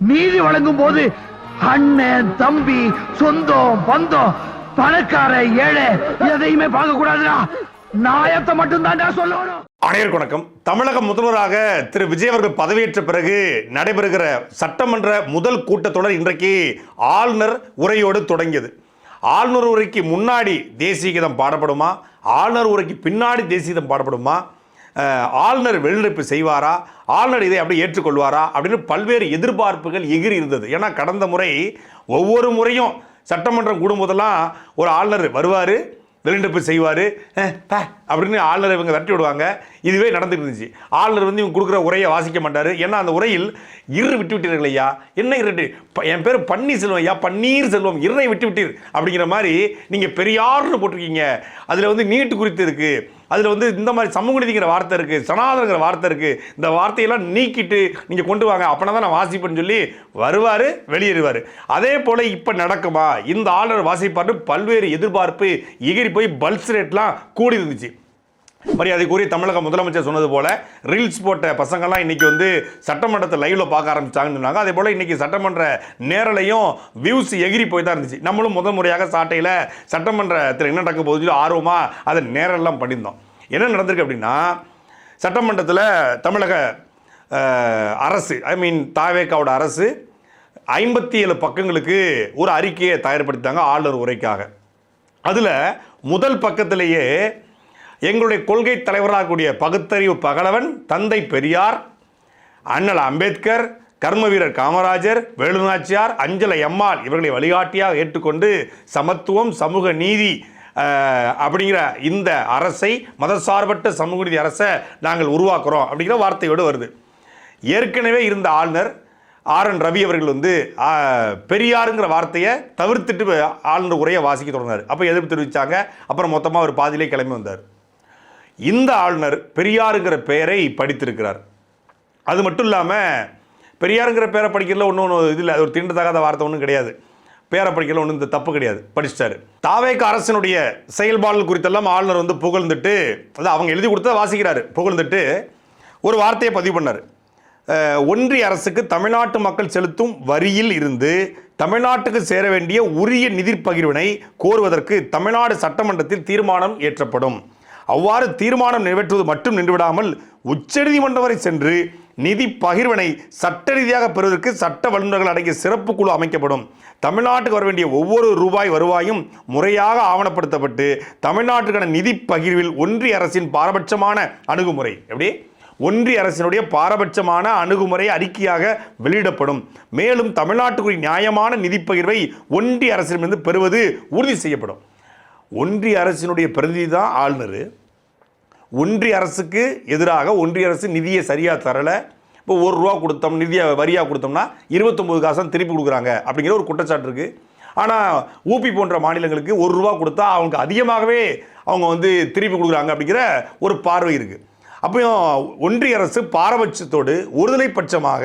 நீதி வழங்கும் போது அண்ணன் தம்பி சொந்தம் பந்தம் பணக்கார ஏழை எதையுமே பார்க்க கூடாதுடா. நாயத்தை மட்டும் தான் சொல்லணும். அனைவருக்கும் வணக்கம். தமிழக முதல்வராக திரு விஜய் அவர்கள் பதவியேற்ற பிறகு நடைபெறுகிற சட்டமன்ற முதல் கூட்டத்தொடர் இன்றைக்கு ஆளுநர் உரையோடு தொடங்கியது. ஆளுநர் உரைக்கு முன்னாடி தேசிய கீதம் பாடப்படுமா, ஆளுநர் உரைக்கு பின்னாடி தேசிய கீதம் பாடப்படுமா, ஆளுநர் வெளிநடப்பு செய்வாரா, ஆளுநர் இதை அப்படியே ஏற்றுக்கொள்வாரா அப்படின்னு பல்வேறு எதிர்பார்ப்புகள் எகிரி இருந்தது. ஏன்னா கடந்த முறை ஒவ்வொரு முறையும் சட்டமன்றம் கூடும்போதெல்லாம் ஒரு ஆளுநர் வருவார், வெளிநடப்பு செய்வார், அப்படின்னு ஆளுநர் இவங்க விரட்டி விடுவாங்க. இதுவே நடந்துட்டு இருந்துச்சு. ஆளுநர் வந்து இவங்க கொடுக்குற உரையை வாசிக்க மாட்டார். ஏன்னா அந்த உரையில் இரு விட்டு விட்டீர்கள் ஐயா, என்ன இருட்டு, என் பேர் பன்னீர்செல்வம் ஐயா, பன்னீர் செல்வம், இறை விட்டு விட்டீர் அப்படிங்கிற மாதிரி நீங்கள் பெரியார்னு போட்டிருக்கீங்க. அதில் வந்து நீட்டு குறித்து இருக்குது, அதில் வந்து இந்த மாதிரி சமூக நீதிங்கிற வார்த்தை இருக்குது, சனாதனங்கிற வார்த்தை இருக்குது, இந்த வார்த்தையெல்லாம் நீக்கிட்டு நீங்கள் கொண்டு வாங்க, அப்படின்னா தான் நான் வாசிப்பேன்னு சொல்லி வருவார், வெளியேறுவார். அதே போல் இப்போ நடக்குமா, இந்த ஆளுநர் வாசிப்பார்னு பல்வேறு எதிர்பார்ப்பு எகிரி போய் பல்ஸ் ரேட்லாம் கூடி இருந்துச்சு. மரியாதைக்குரிய தமிழக முதலமைச்சர் சொன்னது போல ரீல்ஸ் போட்ட பசங்கள்லாம் இன்னைக்கு வந்து சட்டமன்றத்தை லைவ்ல பார்க்க ஆரம்பிச்சாங்கன்னு சொன்னாங்க. அதே போல இன்னைக்கு சட்டமன்ற நேரலையும் வியூஸ் எகிரி போய் தான் இருந்துச்சு. நம்மளும் முதல் முறையாக சாட்டையில் சட்டமன்றத்தில் என்ன நடக்க போகுது ஆர்வமா அதை நேரெல்லாம் பண்ணியிருந்தோம். என்ன நடந்திருக்கு அப்படின்னா, சட்டமன்றத்தில் தமிழக அரசு, தாவேக்காவோட அரசு 57 பக்கங்களுக்கு ஒரு அறிக்கையை தயார்படுத்திட்டாங்க ஆளுநர் உரைக்காக. அதில் முதல் பக்கத்திலேயே எங்களுடைய கொள்கை தலைவராக கூடிய பகுத்தறிவு பகலவன் தந்தை பெரியார், அண்ணல் அம்பேத்கர், கர்ம வீரர் காமராஜர், வேலுநாச்சியார், அஞ்சலை அம்மாள் இவர்களை வழிகாட்டியாக ஏற்றுக்கொண்டு சமத்துவம் சமூக நீதி அப்படிங்கிற இந்த அரசை, மதசார்பற்ற சமூக நீதி அரசை நாங்கள் உருவாக்குறோம் அப்படிங்கிற வார்த்தையோடு வருது. ஏற்கனவே இருந்த ஆளுநர் RN ரவி அவர்கள் வந்து பெரியாருங்கிற வார்த்தையை தவிர்த்துட்டு ஆளுநர் உரையை வாசிக்க தொடங்கினார். அப்போ எதிர்ப்பு தெரிவித்தாங்க. அப்புறம் மொத்தமாக ஒரு பாதியிலே கிளம்பி வந்தார். இந்த ஆளுநர் பெரியாருங்கிற பெயரை படித்திருக்கிறார். அது மட்டும் இல்லாமல் பெரியாருங்கிற பேரை படிக்கிறதுல ஒன்றும் இதில் அது ஒரு தீண்டத்தகாத வார்த்தை ஒன்றும் கிடையாது. பேரை படிக்கிறதுல ஒன்றும் இந்த தப்பு கிடையாது, படிச்சிட்டாரு. தாவேக அரசினுடைய செயல்பாடுகள் குறித்தெல்லாம் ஆளுநர் வந்து புகழ்ந்துட்டு, அதாவது அவங்க எழுதி கொடுத்ததை வாசிக்கிறாரு, புகழ்ந்துட்டு ஒரு வார்த்தையை பதிவு பண்ணார். ஒன்றிய அரசுக்கு தமிழ்நாட்டு மக்கள் செலுத்தும் வரியில் இருந்து தமிழ்நாட்டுக்கு சேர வேண்டிய உரிய நிதி பகிர்வினை கோருவதற்கு தமிழ்நாடு சட்டமன்றத்தில் தீர்மானம் இயற்றப்படும். அவ்வாறு தீர்மானம் நிறைவேற்றுவது மட்டும் நின்றுவிடாமல் உச்சநீதிமன்றம் வரை சென்று நிதி பகிர்வினை சட்ட ரீதியாக பெறுவதற்கு சட்ட வல்லுநர்கள் அடங்கிய சிறப்பு குழு அமைக்கப்படும். தமிழ்நாட்டுக்கு வர வேண்டிய ஒவ்வொரு ரூபாய் வருவாயும் முறையாக ஆவணப்படுத்தப்பட்டு தமிழ்நாட்டுக்கான நிதி பகிர்வில் ஒன்றிய அரசின் பாரபட்சமான அணுகுமுறை, எப்படி ஒன்றிய அரசினுடைய பாரபட்சமான அணுகுமுறை அறிக்கையாக வெளியிடப்படும். மேலும் தமிழ்நாட்டுக்குரிய நியாயமான நிதி பகிர்வை ஒன்றிய அரசிடமிருந்து பெறுவது உறுதி செய்யப்படும். ஒன்றிய அரசினுடைய பிரதிநிதி தான் ஆளுநர். ஒன்றிய அரசுக்கு எதிராக ஒன்றிய அரசு நிதியை சரியாக தரலை, இப்போ ₹1 கொடுத்தோம், நிதியை வரியாக கொடுத்தோம்னா 29 காசு திருப்பி கொடுக்குறாங்க அப்படிங்கிற ஒரு குற்றச்சாட்டு இருக்குது. ஆனால் ஊபி போன்ற மாநிலங்களுக்கு ₹1 கொடுத்தா அவங்களுக்கு அதிகமாகவே அவங்க வந்து திருப்பி கொடுக்குறாங்க அப்படிங்கிற ஒரு பார்வை இருக்குது. அப்பயும் ஒன்றிய அரசு பாரபட்சத்தோடு ஒருதலை பட்சமாக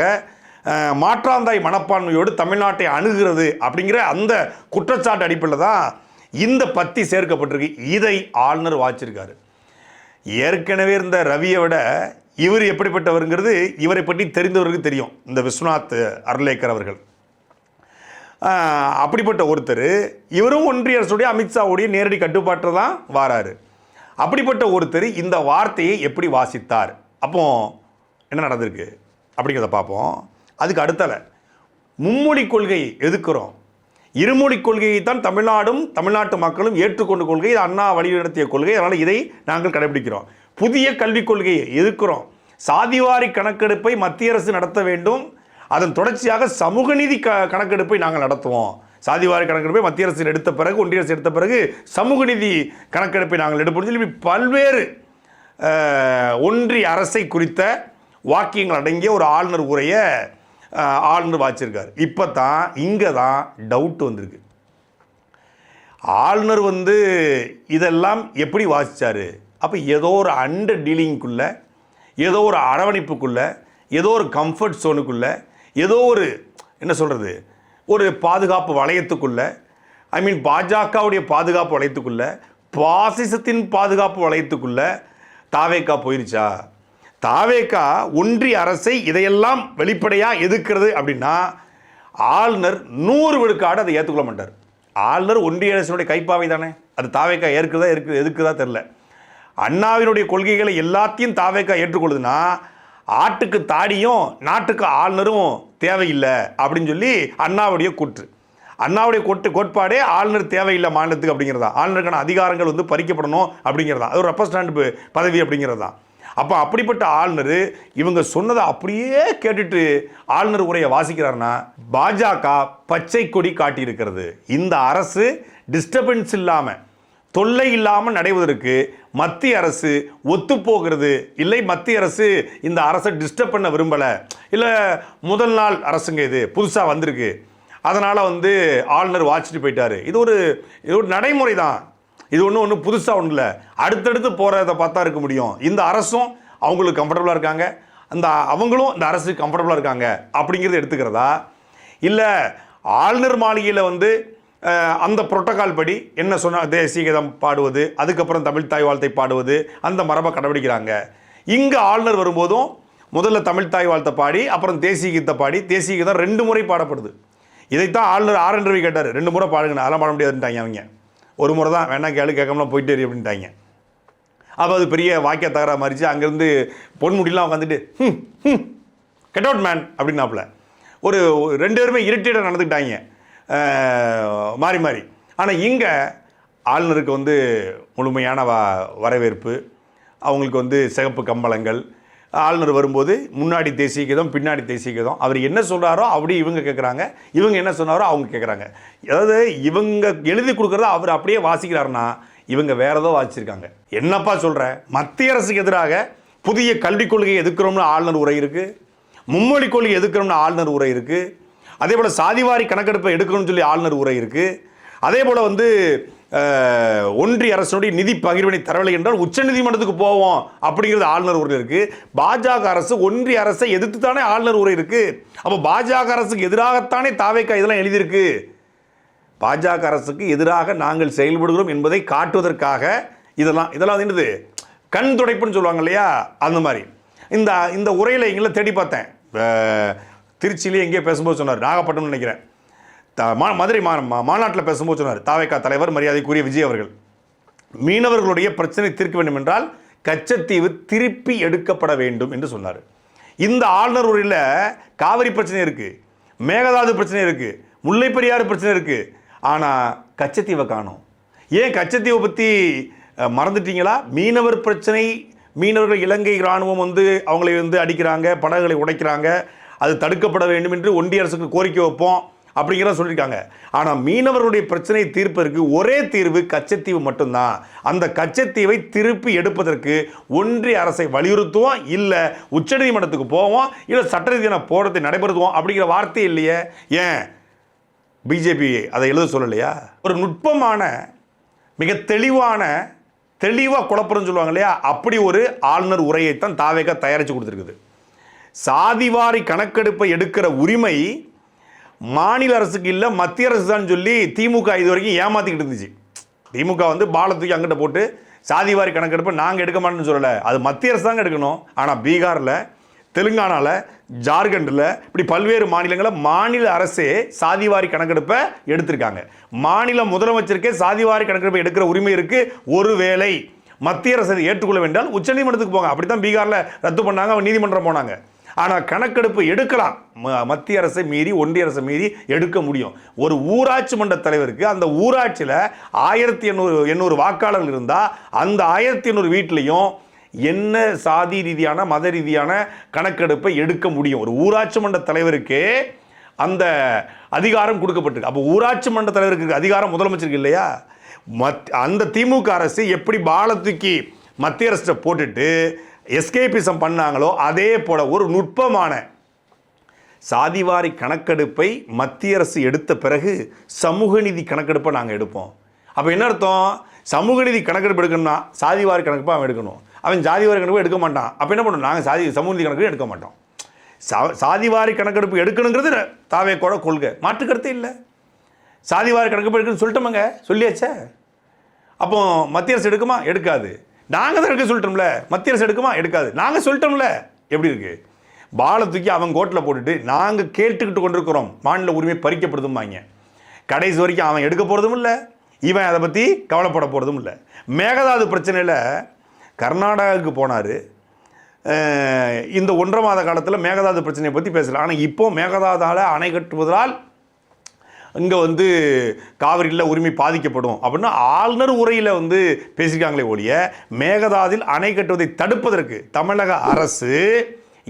மாற்றாந்தாய் மனப்பான்மையோடு தமிழ்நாட்டை அணுகிறது அப்படிங்கிற அந்த குற்றச்சாட்டு அடிப்படையில் தான் இந்த பத்தி சேர்க்கப்பட்டிருக்கு. இதை ஆளுநர் வாச்சிருக்காரு. ஏற்கனவே இருந்த ரவியை விட இவர் எப்படிப்பட்டவருங்கிறது இவரை பற்றி தெரிந்தவருக்கு தெரியும். இந்த விஸ்வநாத் அர்லேக்கர் அவர்கள் அப்படிப்பட்ட ஒருத்தர். இவரும் ஒன்றிய அரசுடைய அமித்ஷாவுடைய நேரடி கட்டுப்பாட்டில் தான் வாராரு. அப்படிப்பட்ட ஒருத்தர் இந்த வார்த்தையை எப்படி வாசித்தார், அப்போ என்ன நடந்திருக்கு அப்படிங்கிறத பார்ப்போம். அதுக்கு அடுத்தல மும்மொழி கொள்கையை எதிர்க்கிறோம். இருமொழி கொள்கையை தான் தமிழ்நாடும் தமிழ்நாட்டு மக்களும் ஏற்றுக்கொண்ட கொள்கை, இது அண்ணா வழிநடத்திய கொள்கை, அதனால் இதை நாங்கள் கடைபிடிக்கிறோம். புதிய கல்விக் கொள்கையை எதிர்க்கிறோம். சாதிவாரி கணக்கெடுப்பை மத்திய அரசு நடத்த வேண்டும், அதன் தொடர்ச்சியாக சமூக நீதி கணக்கெடுப்பை நாங்கள் நடத்துவோம். சாதிவாரி கணக்கெடுப்பை மத்திய அரசு எடுத்த பிறகு, ஒன்றிய அரசு எடுத்த பிறகு சமூக நீதி கணக்கெடுப்பை நாங்கள் எடுப்போம் சொல்லி பல்வேறு ஒன்றிய அரசை குறித்த வாக்கியங்கள் அடங்கிய ஒரு ஆளுநர் உரையை ஆளுநர் வாச்சிருக்கார். இப்போ தான் இங்கே தான் டவுட் வந்திருக்கு. ஆளுநர் வந்து இதெல்லாம் எப்படி வாசித்தார்? அப்போ ஏதோ ஒரு அண்டர் டீலிங்குள்ளே, ஏதோ ஒரு அரவணைப்புக்குள்ளே, ஏதோ ஒரு கம்ஃபர்ட் ஜோனுக்குள்ளே, ஏதோ ஒரு என்ன சொல்கிறது, ஒரு பாதுகாப்பு வளையத்துக்குள்ளே, பாஜகவுடைய பாதுகாப்பு வளையத்துக்குள்ளே, பாசிசத்தின் பாதுகாப்பு வளையத்துக்குள்ளே தாவேக்கா போயிருச்சா? தாவேகா ஒன்றிய அரசை இதையெல்லாம் வெளிப்படையாக எதிர்க்கிறது அப்படின்னா ஆளுநர் 100 விழுக்காடு அதை ஏற்றுக்கொள்ள மாட்டார். ஆளுநர் ஒன்றிய அரசினுடைய கைப்பாவை தானே, அது தாவேகா எதுக்குதா தெரியல. அண்ணாவினுடைய கொள்கைகளை எல்லாத்தையும் தாவேகா ஏற்றுக்கொள்ளுதுன்னா ஆட்டுக்கு தாடியும் நாட்டுக்கு ஆளுநரும் தேவையில்லை அப்படின்னு சொல்லி அண்ணாவுடைய கூற்று. அண்ணாவுடைய கோட்பாடே ஆளுநர் தேவையில்லை மாநிலத்துக்கு அப்படிங்கிறதா, ஆளுநருக்கான அதிகாரங்கள் வந்து பறிக்கப்படணும் அப்படிங்கிறதா, அது ஒரு ரெப்ரசன்டேட்டிவ் பதவி அப்படிங்கிறது தான். அப்போ அப்படிப்பட்ட ஆளுநர் இவங்க சொன்னதை அப்படியே கேட்டுட்டு ஆளுநர் உரையை வாசிக்கிறாருன்னா பாஜக பச்சை கொடி காட்டியிருக்கிறது. இந்த அரசு டிஸ்டர்பன்ஸ் இல்லாமல் தொல்லை இல்லாமல் நடைவதற்கு மத்திய அரசு ஒத்துப்போகிறது இல்லை, மத்திய அரசு இந்த அரசை டிஸ்டர்ப் பண்ண விரும்பலை, இல்லை முதல் நாள் அரசுங்க இது புதுசாக வந்திருக்கு அதனால் வந்து ஆளுநர் வாச்சிட்டு போயிட்டாரு. இது ஒரு நடைமுறை தான், இது ஒன்றும் புதுசாக ஒன்றும் இல்லை. அடுத்தடுத்து போகிறத பார்த்தா இருக்க முடியும். இந்த அரசும் அவங்களுக்கு கம்ஃபர்டபுளாக இருக்காங்க, அவங்களும் இந்த அரசுக்கு கம்ஃபர்டபுளாக இருக்காங்க அப்படிங்கிறத எடுத்துக்கிறதா, இல்லை ஆளுநர் மாளிகையில் வந்து அந்த புரோட்டோகால் படி என்ன சொன்னால் தேசிய கீதம் பாடுவது, அதுக்கப்புறம் தமிழ் தாய் வாழ்த்தை பாடுவது, அந்த மரபை கடைபிடிக்கிறாங்க. இங்கே ஆளுநர் வரும்போதும் முதல்ல தமிழ் தாய் வாழ்த்தை பாடி அப்புறம் தேசிய கீதத்தை பாடி, தேசிய கீதம் 2 முறை பாடப்படுது. இதைத்தான் ஆளுநர் ஆர்.என். ரவி கேட்டார், 2 முறை பாடுங்கண்ணா, அதெல்லாம் பாட முடியாதுன்ட்டாங்க அவங்க. ஒரு முறை தான் வேணா கேட்காமலாம் போயிட்டு அப்படின்ட்டாங்க. அப்போ அது பெரிய வாக்கிய தகராறு மாறிச்சு. அங்கேருந்து பொன்முடியெலாம் உட்காந்துட்டு கெட் அவுட் மேன் அப்படின்னாப்புல ஒரு 2 பேருமே இரிட்டேட்டாக நடந்துக்கிட்டாங்க மாறி மாறி. ஆனால் இங்கே ஆளுநருக்கு வந்து முழுமையான வரவேற்பு, அவங்களுக்கு வந்து சிகப்பு கம்பளங்கள். ஆளுநர் வரும்போது முன்னாடி தேசிய கீதம் பின்னாடி தேசிய கீதம், அவர் என்ன சொல்கிறாரோ அப்படி இவங்க கேட்குறாங்க, இவங்க என்ன சொன்னாரோ அவங்க கேட்குறாங்க. அதாவது இவங்க எழுதி கொடுக்குறத அவர் அப்படியே வாசிக்கிறாருன்னா இவங்க வேற ஏதோ வாசிச்சிருக்காங்க. என்னப்பா சொல்கிறேன், மத்திய அரசுக்கு எதிராக புதிய கல்விக் கொள்கையை எதிர்க்கிறோம்னு ஆளுநர் உரை இருக்குது, மும்மொழி கொள்கை எதிர்க்கிறோம்னு ஆளுநர் உரை இருக்குது, அதே போல் சாதிவாரி கணக்கெடுப்பை எடுக்கணும்னு சொல்லி ஆளுநர் உரை இருக்குது, அதே போல் வந்து ஒன்றிய அரசுடைய நிதி பகிர்வினை தரவில்லை என்றால் உச்சநீதிமன்றத்துக்கு போவோம் அப்படிங்கிறது ஆளுநர் உரை இருக்குது. பாஜக அரசு ஒன்றிய அரசை எதிர்த்து தானே ஆளுநர் உரை இருக்குது. அப்போ பாஜக அரசுக்கு எதிராகத்தானே தாவேகா இதெல்லாம் எழுதியிருக்கு. பாஜக அரசுக்கு எதிராக நாங்கள் செயல்படுகிறோம் என்பதை காட்டுவதற்காக இதெல்லாம் என்னது கண் துடைப்புன்னு சொல்லுவாங்க இல்லையா, அந்த மாதிரி. இந்த உரையில் எங்களை தேடி பார்த்தேன், திருச்சியிலே எங்கேயோ பேசும்போது சொன்னார், நாகப்பட்டினம் நினைக்கிறேன், மதுரை மாநாட்டில் பேசும்போது சொன்னார் தாவேகா தலைவர் மரியாதைக்குரிய விஜய் அவர்கள், மீனவர்களுடைய பிரச்சனை தீர்க்க வேண்டும் என்றால் கச்சத்தீவு திருப்பி எடுக்கப்பட வேண்டும் என்று சொன்னார். இந்த ஆளுநர் உரையில் காவிரி பிரச்சனை இருக்குது, மேகதாது பிரச்சனை இருக்குது, முல்லை பெரியாறு பிரச்சனை இருக்குது, ஆனால் கச்சத்தீவை காணோம். ஏன் கச்சத்தீவை பற்றி மறந்துட்டீங்களா? மீனவர் பிரச்சனை, மீனவர்கள் இலங்கை இராணுவம் வந்து அவங்களை வந்து அடிக்கிறாங்க, படகுகளை உடைக்கிறாங்க, அது தடுக்கப்பட வேண்டும் என்று ஒன்றிய அரசுக்கு கோரிக்கை வைப்போம் அப்படிங்கிறத சொல்லியிருக்காங்க. ஆனால் மீனவர்களுடைய பிரச்சனையை தீர்ப்பதற்கு ஒரே தீர்வு கச்சத்தீவு மட்டும்தான். அந்த கச்சத்தீவை திருப்பி எடுப்பதற்கு ஒன்றிய அரசை வலியுறுத்துவோம், இல்லை உச்சநீதிமன்றத்துக்கு போவோம், இல்லை சட்ட ரீதியான போராட்டத்தை நடைபெறுத்துவோம் அப்படிங்கிற வார்த்தை இல்லையே. ஏன் பிஜேபி அதை எழுத சொல்லலையா? ஒரு நுட்பமான மிக தெளிவாக குழப்பம்னு சொல்லுவாங்க இல்லையா, அப்படி ஒரு ஆளுநர் உரையைத்தான் தாவேகா தயாரித்து கொடுத்துருக்குது. சாதிவாரி கணக்கெடுப்பை எடுக்கிற உரிமை மாநில அரசுக்கு இல்லை மத்திய அரசு தான் சொல்லி திமுக இது வரைக்கும் ஏமாற்றிக்கிட்டு இருந்துச்சு. திமுக வந்து பாலத்துக்கு அங்கிட்ட போட்டு சாதிவாரி கணக்கெடுப்பை நாங்கள் எடுக்க மாட்டோம்னு சொல்லலை, அது மத்திய அரசு தாங்க எடுக்கணும். ஆனால் பீகாரில், தெலுங்கானாவில், ஜார்க்கண்டில் இப்படி பல்வேறு மாநிலங்களில் மாநில அரசே சாதிவாரி கணக்கெடுப்பை எடுத்திருக்காங்க. மாநில முதலமைச்சருக்கே சாதிவாரி கணக்கெடுப்பை எடுக்கிற உரிமை இருக்குது. ஒருவேளை மத்திய அரசு ஏற்றுக்கொள்ள வேண்டால் உச்சநீதிமன்றத்துக்கு போங்க. அப்படி தான் பீகாரில் ரத்து பண்ணாங்க, அவங்க நீதிமன்றம் போனாங்க. ஆனால் கணக்கெடுப்பு எடுக்கலாம், மத்திய அரசை மீறி ஒன்றிய அரசை மீறி எடுக்க முடியும். ஒரு ஊராட்சி மன்ற தலைவருக்கு அந்த ஊராட்சியில் 1800 வாக்காளர்கள் இருந்தால் அந்த 1800 வீட்லேயும் என்ன சாதி ரீதியான மத ரீதியான கணக்கெடுப்பை எடுக்க முடியும். ஒரு ஊராட்சி மன்ற தலைவருக்கே அந்த அதிகாரம் கொடுக்கப்பட்டிருக்கு. அப்போ ஊராட்சி மன்ற தலைவருக்கு அதிகாரம் முதலமைச்சருக்கு இல்லையா? அந்த திமுக அரசு எப்படி பாலத்துக்கு மத்திய அரசை போட்டுட்டு எஸ்கேபிசம் பண்ணாங்களோ அதே போல ஒரு நுட்பமான சாதிவாரி கணக்கெடுப்பை மத்திய அரசு எடுத்த பிறகு சமூக நீதி கணக்கெடுப்பை நாங்கள் எடுப்போம். அப்போ என்ன அர்த்தம்? சமூக நீதி கணக்கெடுப்பு எடுக்கணும்னா சாதிவாரி கணக்கெடுப்பை அவன் எடுக்கணும், அவன் ஜாதிவாரி கணக்கெடுப்பு எடுக்க மாட்டான். அப்போ என்ன பண்ணணும்? நாங்கள் சமூக நீதி கணக்கெடுப்பு எடுக்க மாட்டோம். சாதிவாரி கணக்கெடுப்பு எடுக்கணுங்கிறது தாவேகோட கொள்கை, மாற்றுக்கருத்தே இல்லை. சாதிவாரி கணக்கெடுப்பு எடுக்கணும்னு சொல்லிட்டோமாங்க, சொல்லியாச்சே. அப்போ மத்திய அரசு எடுக்குமா? எடுக்காது. நாங்கள் தான் எடுக்க சொல்லிட்டோம்ல, மத்திய அரசு எடுக்குமா? எடுக்காது. நாங்கள் சொல்லிட்டோம்ல. எப்படி இருக்கு? பாலை தூக்கி அவன் கோட்டில் போட்டுட்டு நாங்கள் கேட்டுக்கிட்டு கொண்டிருக்கிறோம் மாநில உரிமை பறிக்கப்படுதும்பாங்க. கடைசி வரைக்கும் அவன் எடுக்க போகிறதும் இல்லை, இவன் அதை பற்றி கவலைப்பட போகிறதும் இல்லை. மேகதாது பிரச்சனையில் கர்நாடகாவுக்கு போனார். இந்த 1.5 மாத காலத்தில் மேகதாது பிரச்சனையை பற்றி பேசல. ஆனால் இப்போ மேகதாதால் அணை கட்டுவதால் இங்கே வந்து காவிரியில் உரிமை பாதிக்கப்படும் அப்படின்னு ஆளுநர் உரையில் வந்து பேசியிருக்காங்களே ஒழிய மேகதாதில் அணை கட்டுவதை தடுப்பதற்கு தமிழக அரசு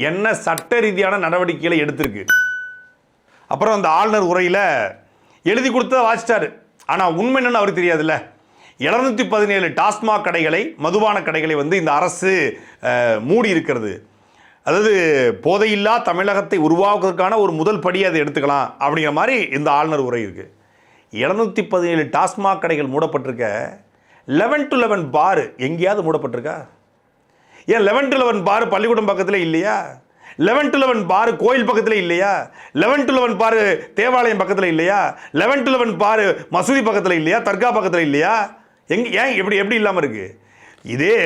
என்ன சட்ட ரீதியான நடவடிக்கைகளை எடுத்திருக்கு. அப்புறம் அந்த ஆளுநர் உரையில் எழுதி கொடுத்ததை வாசிச்சாரு. ஆனால் உண்மை என்னன்னு அவருக்கு தெரியாதுல்ல. 717 டாஸ்மாக் கடைகளை, மதுபான கடைகளை வந்து இந்த அரசு மூடி இருக்கிறது. அதாவது போதையில்லா தமிழகத்தை உருவாக்குவதற்கான ஒரு முதல் படியை அதை எடுத்துக்கலாம் அப்படிங்கிற மாதிரி இந்த ஆளுநர் உரை இருக்குது. 717 டாஸ்மாக் கடைகள் மூடப்பட்டிருக்க. 11 to 11 பார் எங்கேயாவது மூடப்பட்டிருக்கா? ஏன் 11 to 11 பார் பள்ளிக்கூடம் பக்கத்தில் இல்லையா? 11 to 11 பார் கோயில் பக்கத்தில் இல்லையா? 11 to 11 பார் தேவாலயம் பக்கத்தில் இல்லையா? 11 to 11 பார் மசூதி பக்கத்தில் இல்லையா? தர்கா பக்கத்தில் இல்லையா? ஏன் எப்படி இல்லாமல் இருக்கு? இதே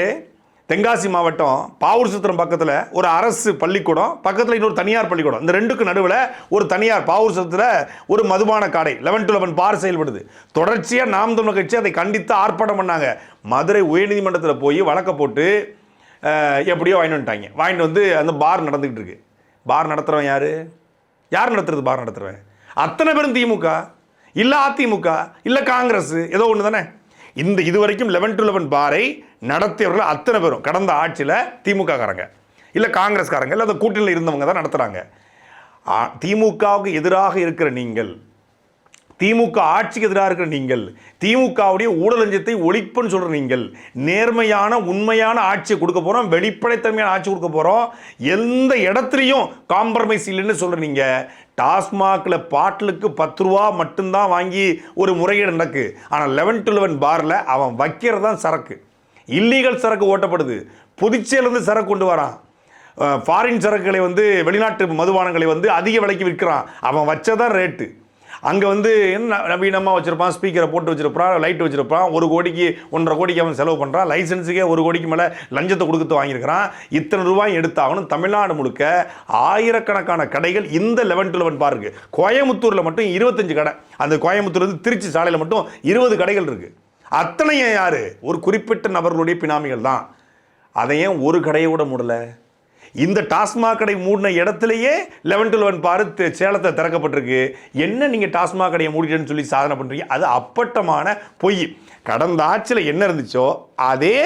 தென்காசி மாவட்டம் பாவூர் சத்திரம் பக்கத்தில் ஒரு அரசு பள்ளிக்கூடம், பக்கத்தில் இன்னொரு தனியார் பள்ளிக்கூடம், இந்த ரெண்டுக்கு நடுவில் ஒரு தனியார் பாவூர் சத்திரத்தில் ஒரு மதுபான கடை 11 to 11 பார் செயல்படுது. தொடர்ச்சியாக நாம் தமிழர் கட்சி அதை கண்டித்து ஆர்ப்பாட்டம் பண்ணாங்க. மதுரை உயர்நீதிமன்றத்தில் போய் வழக்க போட்டு எப்படியோ வாங்கிட்டு வந்து அந்த பார் நடந்துக்கிட்டு இருக்கு. பார் நடத்துகிறவன் யார் நடத்துறது? பார் நடத்துகிறவன் அத்தனை பேரும் திமுக, இல்லை அதிமுக, இல்லை காங்கிரஸ், ஏதோ ஒன்று தானே. இதுவரைக்கும் 11 to 11 பாரை நடத்தியவர்கள் அத்தனை பேரும் கடந்த ஆட்சியில் திமுக காரங்க, இல்லை காங்கிரஸ்காரங்க, இல்லை அந்த கூட்டணியில் இருந்தவங்க தான் நடத்துகிறாங்க. திமுகவுக்கு எதிராக இருக்கிற நீங்கள், திமுக ஆட்சிக்கு எதிராக இருக்கிற நீங்கள், திமுகவுடைய ஊழல் லஞ்சத்தை ஒழிப்புன்னு சொல்கிற நீங்கள், நேர்மையான உண்மையான ஆட்சியை கொடுக்க போகிறோம், வெளிப்படைத்தன்மையான ஆட்சி கொடுக்க போகிறோம், எந்த இடத்துலையும் காம்ப்ரமைஸ் இல்லைன்னு சொல்கிற நீங்கள், டாஸ்மாகில் பாட்டிலுக்கு 10 ரூபா மட்டும்தான் வாங்கி ஒரு முறையீடு நடக்கு. ஆனால் 11 to 11 பாரில் அவன் வைக்கிறது தான் சரக்கு, இல்லீகல் சரக்கு ஓட்டப்படுது. புதுச்சேரியிலேருந்து சரக்கு கொண்டு வரான். ஃபாரின் சரக்குகளை வந்து வெளிநாட்டு மதுபானங்களை வந்து அதிக விலைக்கு விற்கிறான். அவன் வச்சதான் ரேட்டு. அங்கே வந்து என்ன நவீனமாக வச்சுருப்பான், ஸ்பீக்கரை போட்டு வச்சுருப்பான், லைட் வச்சுருப்பான், 1 கோடிக்கு 1.5 கோடிக்கு அவன் செலவு பண்ணுறான். லைசன்ஸுக்கே 1 கோடிக்கு மேலே லஞ்சத்தை கொடுத்து வாங்கியிருக்கிறான். இத்தனை ரூபாயும் எடுத்தாகணும். தமிழ்நாடு முழுக்க ஆயிரக்கணக்கான கடைகள் இந்த 11 to 11 பாருக்கு. கோயம்புத்தூரில் மட்டும் 25 கடை. அந்த கோயம்புத்தூர்லேருந்து திருச்சி சாலையில் மட்டும் 20 கடைகள் இருக்குது. அத்தனையும் யார்? ஒரு குறிப்பிட்ட நபர்களுடைய பினாமிகள் தான். அதை ஏன் ஒரு கடையை கூட மூடலை? இந்த டாஸ்மாக் கடை மூடின இடத்துலையே 11 to 11 பாரு சேலத்தை திறக்கப்பட்டிருக்கு. என்ன நீங்கள் டாஸ்மாக் கடையை மூடிட்டேன்னு சொல்லி சாதனை பண்ணுறீங்க? அது அப்பட்டமான பொய். கடந்த ஆட்சியில் என்ன இருந்துச்சோ அதே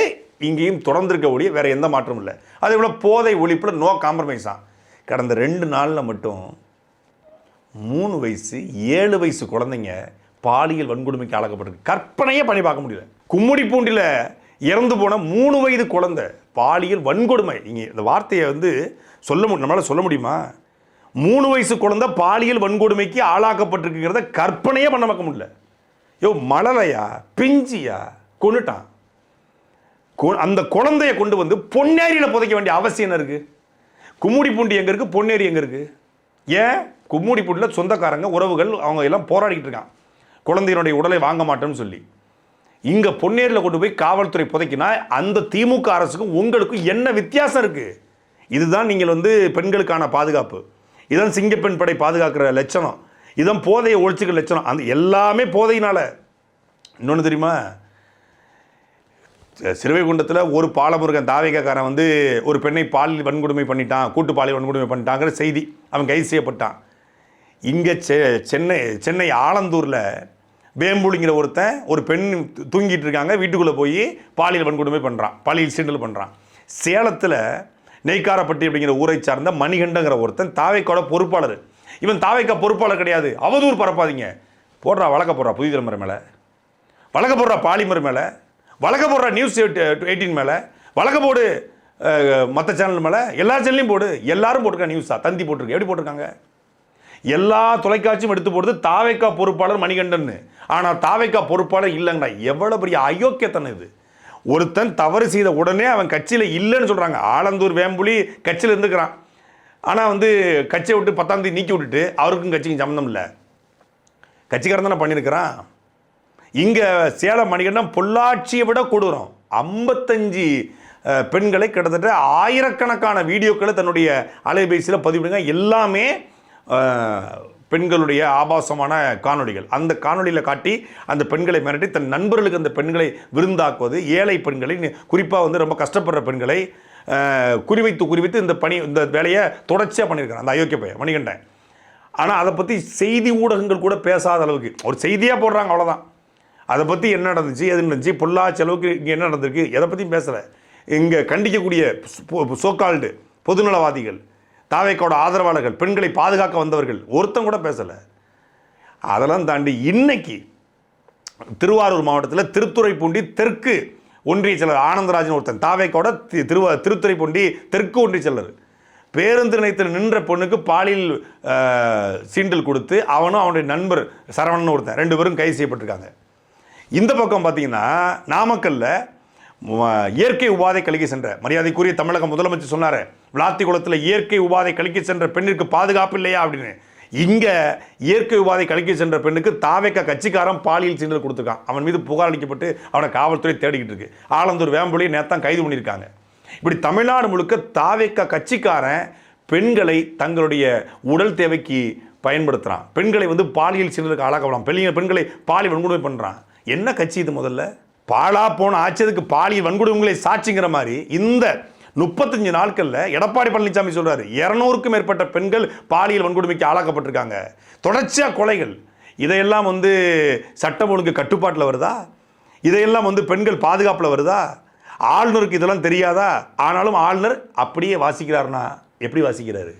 இங்கேயும் தொடர்ந்துருக்க ஒழிய வேறு எந்த மாற்றமும் இல்லை. அதே போல் போதை ஒழிப்பில் நோ காம்ப்ரமைஸாக. கடந்த 2 நாளில் மட்டும் 3 வயசு 7 வயசு குழந்தைங்க பாலியல் வன்கொடுமைக்கு ஆளாக்கப்பட்டிருக்கு. கற்பனையே பண்ணி பார்க்க முடியல. கும்மிடிப்பூண்டியில் இறந்து போன 3 வயது குழந்தை பாலியல் வன்கொடுமை. இங்கே இந்த வார்த்தையை வந்து நம்மளால் சொல்ல முடியுமா? 3 வயசு குழந்தை பாலியல் வன்கொடுமைக்கு ஆளாக்கப்பட்டிருக்குங்கிறத கற்பனையே பண்ண பார்க்க முடியல. மழலையா பிஞ்சியா கொண்டுட்டான். அந்த குழந்தைய கொண்டு வந்து பொன்னேரியில் புதைக்க வேண்டிய அவசியம் என்ன இருக்குது? கும்மிடிப்பூண்டி எங்கே இருக்குது, பொன்னேரி எங்கே இருக்குது? ஏன் கும்மிடிப்பூண்டியில் சொந்தக்காரங்க உறவுகள் அவங்க எல்லாம் போராடிக்கிட்டு இருக்கான் குழந்தையினுடைய உடலை வாங்க மாட்டேன்னு சொல்லி. இங்கே பொன்னேரியில் கொண்டு போய் காவல்துறை புதைக்கினா அந்த திமுக அரசுக்கும் உங்களுக்கும் என்ன வித்தியாசம் இருக்குது? இதுதான் நீங்கள் வந்து பெண்களுக்கான பாதுகாப்பு, இதுதான் சிங்கப்பெண் படை பாதுகாக்கிற லட்சணம், இதுதான் போதையை ஒழிச்சுக்கிற லட்சணம். அந்த எல்லாமே போதையினால. இன்னொன்று தெரியுமா? சிறுவைகுண்டத்தில் ஒரு பாலமுருகன் தாவேக்காரன் வந்து ஒரு பெண்ணை பாலியல் வன்கொடுமை பண்ணிட்டான், கூட்டு பாலியல் வன்கொடுமை பண்ணிட்டாங்கிற செய்தி, அவன் கைது செய்யப்பட்டான். இங்கே சென்னை ஆலந்தூரில் வேம்புலிங்கிற ஒருத்தன் ஒரு பெண் தூங்கிட்டு இருக்காங்க, வீட்டுக்குள்ளே போய் பாலியல் வன்கொடுமை பண்ணுறான், பாலியல் சீண்டல் பண்ணுறான். சேலத்தில் நெய்க்காரப்பட்டி அப்படிங்கிற ஊரை சார்ந்த மணிகண்டங்கிற ஒருத்தன் தாவைக்கோட பொறுப்பாளர். இவன் தாவைக்கா பொறுப்பாளர் கிடையாது. அவதூறு பரப்பாதீங்க. போடுறா வழக்க போடுறா புதிய தலைமுறை மேலே, வழக்க போடுறா பாலிமர் மேலே, வழக்க போடுறா நியூஸ் 18 மேலே, வழக்க போடு மற்ற சேனல் மேலே, எல்லா சேனல்லையும் போடு. எல்லாரும் போட்டிருக்காங்க. நியூஸா தந்தி போட்டிருக்கு. எப்படி போட்டிருக்காங்க? எல்லா தொலைக்காட்சியும் எடுத்து போடுறது தாவைக்கா பொறுப்பாளர் மணிகண்டன். ஆனால் தாவைக்கா பொறுப்பாளர் இல்லைங்கண்ணா. எவ்வளோ பெரிய அயோக்கியத்தனம் இது! ஒருத்தன் தவறு செய்த உடனே அவன் கட்சியில் இல்லைன்னு சொல்கிறாங்க. ஆலந்தூர் வேம்புலி கட்சியில் இருந்துக்கிறான். ஆனால் வந்து கட்சியை விட்டு 10ஆம் தேதி நீக்கி விட்டுட்டு அவருக்கும் கட்சிக்கும் சம்மந்தம் இல்லை. கட்சிக்காரன் தானே பண்ணியிருக்கிறான். இங்கே சேலம் மணிகண்டன் பொள்ளாச்சியை விட கொடூரம். 55 பெண்களை கிட்டத்தட்ட ஆயிரக்கணக்கான வீடியோக்களை தன்னுடைய அலைபேசியில் பதிவு பண்ணுங்க. எல்லாமே பெண்களுடைய ஆபாசமான காணொளிகள். அந்த காணொளியில் காட்டி அந்த பெண்களை மிரட்டி தன் நண்பர்களுக்கு அந்த பெண்களை விருந்தாக்குவது, ஏழை பெண்களை, குறிப்பாக வந்து ரொம்ப கஷ்டப்படுற பெண்களை குறிவைத்து இந்த வேலையை தொடர்ச்சியாக பண்ணியிருக்காங்க அந்த அயோக்கிய பையன் மணிகண்டன். ஆனால் அதை பற்றி செய்தி ஊடகங்கள் கூட பேசாத அளவுக்கு ஒரு செய்தியாக போடுறாங்க, அவ்வளோதான். அதை பற்றி என்ன நடந்துச்சு, எது நடந்துச்சு, பொள்ளாச்சி அளவுக்கு இங்கே என்ன நடந்திருக்கு, எதை பற்றியும் பேசலை. இங்கே கண்டிக்கக்கூடிய சோக்கால்டு பொதுநலவாதிகள், தாவேக்காவோட ஆதரவாளர்கள், பெண்களை பாதுகாக்க வந்தவர்கள் ஒருத்தன் கூட பேசலை. அதெல்லாம் தாண்டி இன்னைக்கு திருவாரூர் மாவட்டத்தில் திருத்துறைப்பூண்டி தெற்கு ஒன்றிய செயலர் ஆனந்தராஜன் ஒருத்தன், தாவேக்காவோட திருத்துறைப்பூண்டி தெற்கு ஒன்றிய செயலர், பேருந்து நிலையத்தில் நின்ற பொண்ணுக்கு பாலியல் சீண்டல் கொடுத்து அவனும் அவனுடைய நண்பர் சரவணன் ஒருத்தன் 2 பேரும் கைது செய்யப்பட்டிருக்காங்க. இந்த பக்கம் பார்த்தீங்கன்னா நாமக்கல்ல இயற்கை உபாதை கழிக்க சென்ற மரியாதைக்குரிய தமிழக முதலமைச்சர் சொன்னார், விளாத்திக்குளத்தில் இயற்கை உபாதை கழிக்க சென்ற பெண்ணிற்கு பாதுகாப்பு இல்லையா அப்படின்னு. இங்கே இயற்கை உபாதை கழிக்க சென்ற பெண்ணுக்கு தாவேக்கா கட்சிக்காரன் பாலியல் சீண்டல் கொடுத்துருக்கான். அவன் மீது புகார் அளிக்கப்பட்டு அவனை காவல்துறை தேடிக்கிட்டு இருக்கு. ஆலந்தூர் வேம்புலியை நேத்தான் கைது பண்ணியிருக்காங்க. இப்படி தமிழ்நாடு முழுக்க தாவேக்கா கட்சிக்காரன் பெண்களை தங்களுடைய உடல் தேவைக்கு பயன்படுத்துகிறான். பெண்களை வந்து பாலியல் சீண்டலுக்கு ஆளாக்கலாம், பெண்களை பாலியல் வன்கொடுமை பண்ணுறான். என்ன கட்சி இது? முதல்ல பாலா போன ஆட்சியதுக்கு பாலியல் வன்கொடுமைகளை சாட்சிங்கிற மாதிரி இந்த 35 நாட்களில் எடப்பாடி பழனிசாமி சொல்றாரு 200க்கும் மேற்பட்ட பெண்கள் பாலியல் வன்கொடுமைக்கு ஆளாக்கப்பட்டிருக்காங்க. தொடர்ச்சியாக கொலைகள். இதையெல்லாம் வந்து சட்டம் ஒழுங்கு கட்டுப்பாட்டில் வருதா? இதையெல்லாம் வந்து பெண்கள் பாதுகாப்பில் வருதா? ஆளுநருக்கு இதெல்லாம் தெரியாதா? ஆனாலும் ஆளுநர் அப்படியே வாசிக்கிறாருன்னா எப்படி வாசிக்கிறாரு?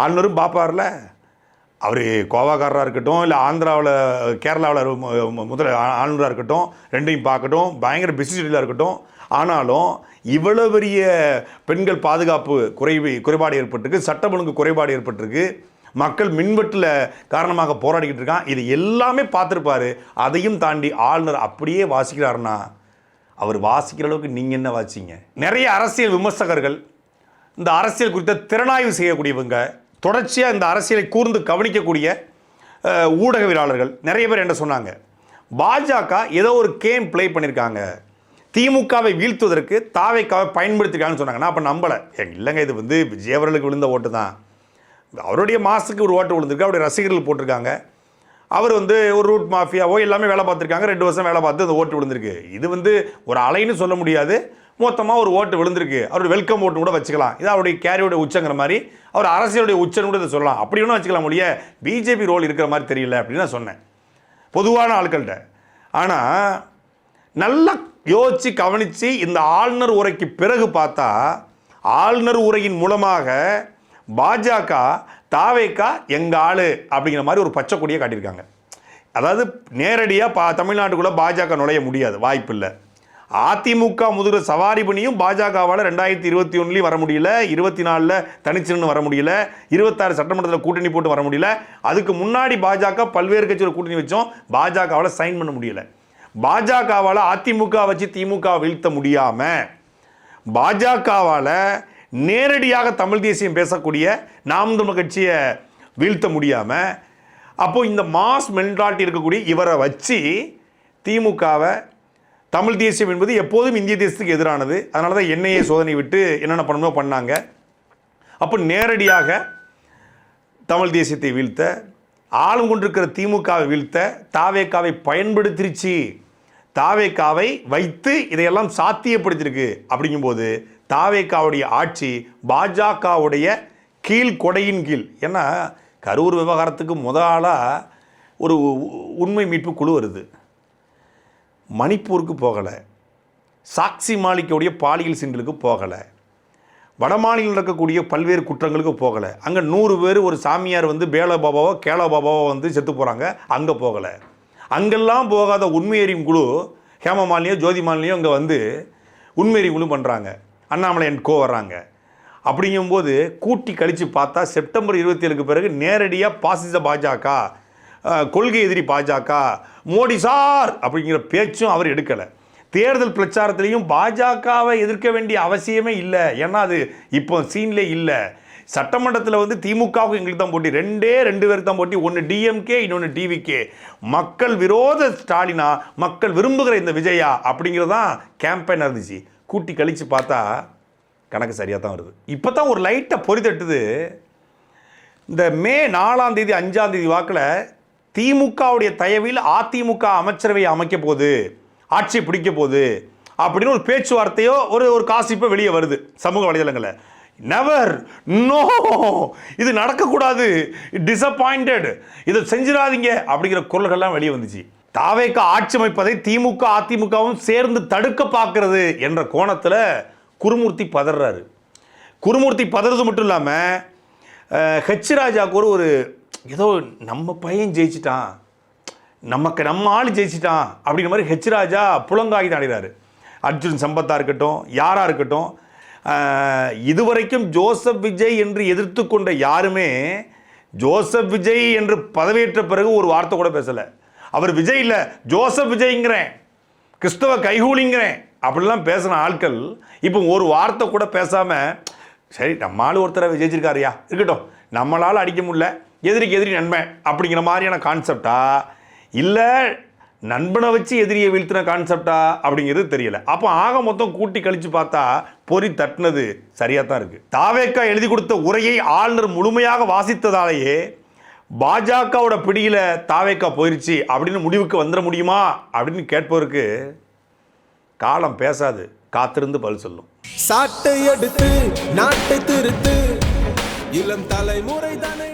ஆளுநரும் பார்ப்பார்ல, அவர் கோவாக்காரராக இருக்கட்டும், இல்லை ஆந்திராவில் கேரளாவில் முதல் ஆளுநராக இருக்கட்டும், ரெண்டையும் பார்க்கட்டும், பயங்கர பிஸி ஷெட்யூலாக இருக்கட்டும். ஆனாலும் இவ்வளோ பெரிய பெண்கள் பாதுகாப்பு குறைபாடு ஏற்பட்டிருக்கு, சட்டம் ஒழுங்கு குறைபாடு ஏற்பட்டிருக்கு, மக்கள் மின்வெட்டில் காரணமாக போராடிக்கிட்டு இருக்கான். இது எல்லாமே பார்த்துருப்பாரு. அதையும் தாண்டி ஆளுநர் அப்படியே வாசிக்கிறாருன்னா அவர் வாசிக்கிற அளவுக்கு நீங்கள் என்ன வாசிங்க? நிறைய அரசியல் விமர்சகர்கள், இந்த அரசியல் குறித்த திறனாய்வு செய்யக்கூடியவங்க, தொடர்ச்சியாக இந்த அரசியலை கூர்ந்து கவனிக்கக்கூடிய ஊடகவியலாளர்கள் நிறைய பேர் என்ன சொன்னாங்க, பாஜக ஏதோ ஒரு கேம் பிளே பண்ணியிருக்காங்க, திமுகவை வீழ்த்துவதற்கு தாவேக்காவை பயன்படுத்திருக்காங்கன்னு சொன்னாங்க. நான் அப்போ நம்பலை. இல்லைங்க, இது வந்து விஜய் அவர்களுக்கு விழுந்த ஓட்டு தான். அவருடைய மாசுக்கு ஒரு ஓட்டு விழுந்திருக்கு, அவருடைய ரசிகர்கள் போட்டிருக்காங்க. அவர் வந்து ஒரு ரூட் மாஃபியாவோ எல்லாமே வேலை பார்த்துருக்காங்க, 2 வருஷம் வேலை பார்த்து அந்த ஓட்டு விழுந்திருக்கு. இது வந்து ஒரு அலைன்னு சொல்ல முடியாது, மொத்தமாக ஒரு ஓட்டு விழுந்திருக்கு. அவருடைய வெல்கம் ஓட்டு கூட வச்சுக்கலாம். இது அவருடைய கேரியோட உச்சங்கிற மாதிரி, அவர் அரசியலுடைய உச்சன்னு கூட இதை சொல்லலாம். அப்படி ஒன்றும் வச்சுக்கலாம் முடிய பிஜேபி ரோல் இருக்கிற மாதிரி தெரியல அப்படின்னு நான் சொன்னேன் பொதுவான ஆட்கள்கிட்ட. ஆனால் நல்லா யோசித்து கவனித்து இந்த ஆளுநர் உரைக்கு பிறகு பார்த்தா, ஆளுநர் உரையின் மூலமாக பாஜக தாவேக்கா எங்கள் ஆளு அப்படிங்கிற மாதிரி ஒரு பச்சை கொடியை காட்டியிருக்காங்க. அதாவது நேரடியாக தமிழ்நாட்டுக்குள்ளே பாஜக நுழைய முடியாது, வாய்ப்பு இல்லை. அதிமுக முதுகிற சவாரி பண்ணியும் பாஜகவால் 2021 வர முடியல, 24 தனிச்சின்னு வர முடியல, 26 சட்டமன்றத்தில் கூட்டணி போட்டு வர முடியல. அதுக்கு முன்னாடி பாஜக பல்வேறு கட்சியோட கூட்டணி வச்சோம், பாஜகவால் சைன் பண்ண முடியல. பாஜகவால் அதிமுக வச்சு திமுக வீழ்த்த முடியாமல், பாஜகவால் நேரடியாக தமிழ் தேசியம் பேசக்கூடிய நாம் தமிழர் கட்சியை வீழ்த்த முடியாமல், அப்போ இந்த மாஸ் மென்டாலிட்டி இருக்கக்கூடிய இவரை வச்சு திமுகவை, தமிழ் தேசியம் என்பது எப்போதும் இந்திய தேசத்துக்கு எதிரானது, அதனால தான் என்ஐஏ சோதனை விட்டு என்னென்ன பண்ணணுமோ பண்ணாங்க. அப்போ நேரடியாக தமிழ் தேசியத்தை வீழ்த்த, ஆளும் கொண்டிருக்கிற திமுகவை வீழ்த்த தாவேக்காவை பயன்படுத்திருச்சு, தாவேக்காவை வைத்து இதையெல்லாம் சாத்தியப்படுத்தியிருக்கு. அப்படிங்கும்போது தாவேக்காவுடைய ஆட்சி பாஜகவுடைய கீழ் கீழ். ஏன்னா கரூர் விவகாரத்துக்கு முதலாக ஒரு உண்மை மீட்பு குழு வருது, மணிப்பூருக்கு போகலை, சாக்சி மாலிக்குடைய பாலியல் சீண்டலுக்கு போகலை, வடமாநிலம் நடக்கக்கூடிய பல்வேறு குற்றங்களுக்கு போகலை, அங்கே 100 பேர் ஒரு சாமியார் வந்து பேல பாபாவோ கேள பாபாவோ வந்து செத்து போகிறாங்க, அங்கே போகலை. அங்கெல்லாம் போகாத உண்மையறியும் குழு ஹேமமாலினியோ ஜோதி மாலினியோ இங்கே வந்து உண்மையறியும் குழு பண்ணுறாங்க, அண்ணாமலை அண்ட் கோ வர்றாங்க. அப்படிங்கும்போது கூட்டி கழித்து பார்த்தா செப்டம்பர் 27க்கு பிறகு நேரடியாக பாசிச பாஜக, கொள்கை எதிரி பாஜக, மோடி சார் அப்படிங்கிற பேச்சும் அவர் எடுக்கலை. தேர்தல் பிரச்சாரத்திலையும் பாஜகவை எதிர்க்க வேண்டிய அவசியமே இல்லை, ஏன்னா அது இப்போ சீன்லே இல்லை. சட்டமன்றத்தில் வந்து திமுகவுக்கு எங்களுக்கு தான் போட்டி, ரெண்டு பேருக்கு தான் போட்டி. ஒன்று டிஎம்கே, இன்னொன்று டிவிகே. மக்கள் விரோத ஸ்டாலினா, மக்கள் விரும்புகிற இந்த விஜயா அப்படிங்கிறதான் கேம்பெயின் இருந்துச்சு. கூட்டி கழித்து பார்த்தா கணக்கு சரியாக தான் வருது. இப்போ தான் ஒரு லைட்டாக பொறி தட்டுது. இந்த மே 4ஆம் தேதி 5ஆம் தேதி வாக்கில் திமுகவுடைய தயவில் அதிமுக அமைச்சரவை அமைக்க போகுது, ஆட்சி பிடிக்க போகுது அப்படின்னு ஒரு பேச்சுவார்த்தையோ ஒரு காசிப்போ வெளியே வருது சமூக வலைதளங்களில். நெவர், நோ, இது நடக்கக்கூடாது, டிசப்பாயிண்டட், இதை செஞ்சிடாதீங்க அப்படிங்கிற குரல்கள்லாம் வெளியே வந்துச்சு. தாவேக்கா ஆட்சி அமைப்பதை திமுக அதிமுகவும் சேர்ந்து தடுக்க பார்க்கறது என்ற கோணத்தில் குருமூர்த்தி பதறாரு. குருமூர்த்தி பதறது மட்டும் இல்லாமல் ஹெச் ராஜாவுக்கு ஒரு ஏதோ நம்ம பையன் ஜெயிச்சிட்டான், நம்ம ஆள் ஜெயிச்சிட்டான் அப்படிங்கிற மாதிரி ஹெச் ராஜா புலங்காகி அடைகிறாரு. அர்ஜுன் சம்பத்தா இருக்கட்டும், யாராக இருக்கட்டும், இதுவரைக்கும் ஜோசப் விஜய் என்று எதிர்த்து கொண்ட யாருமே ஜோசப் விஜய் என்று பதவியேற்ற பிறகு ஒரு வார்த்தை கூட பேசலை. அவர் விஜய் இல்லை, ஜோசப் விஜய்ங்கிறேன், கிறிஸ்தவ கைகூலிங்கிறேன் அப்படிலாம் பேசின ஆட்கள் இப்போ ஒரு வார்த்தை கூட பேசாமல், சரி நம்ம ஆள் ஒருத்தரை விஜயிச்சிருக்காருயா இருக்கட்டும், நம்மளால் அடிக்க முடியல, எதிரிக்கு எதிரி நண்பன் அப்படிங்கிற மாதிரியான கான்செப்டா இல்லை நண்பனை வச்சு எதிரியை வீழ்த்தின கான்செப்டா அப்படிங்கிறது தெரியல. அப்போ ஆக மொத்தம் கூட்டி கழித்து பார்த்தா பொறி தட்டினது சரியாக தான் இருக்குது. தாவேக்கா எழுதி கொடுத்த உரையை ஆளுநர் முழுமையாக வாசித்ததாலேயே பாஜகவோட பிடியில் தாவேக்கா போயிருச்சு அப்படின்னு முடிவுக்கு வந்துட முடியுமா அப்படின்னு கேட்பவருக்கு காலம் பேசாது, காத்திருந்து பதில் சொல்லும். சாட்டை எடுத்து நாட்டை திருத்து, இளம் தலைமுறை தானே.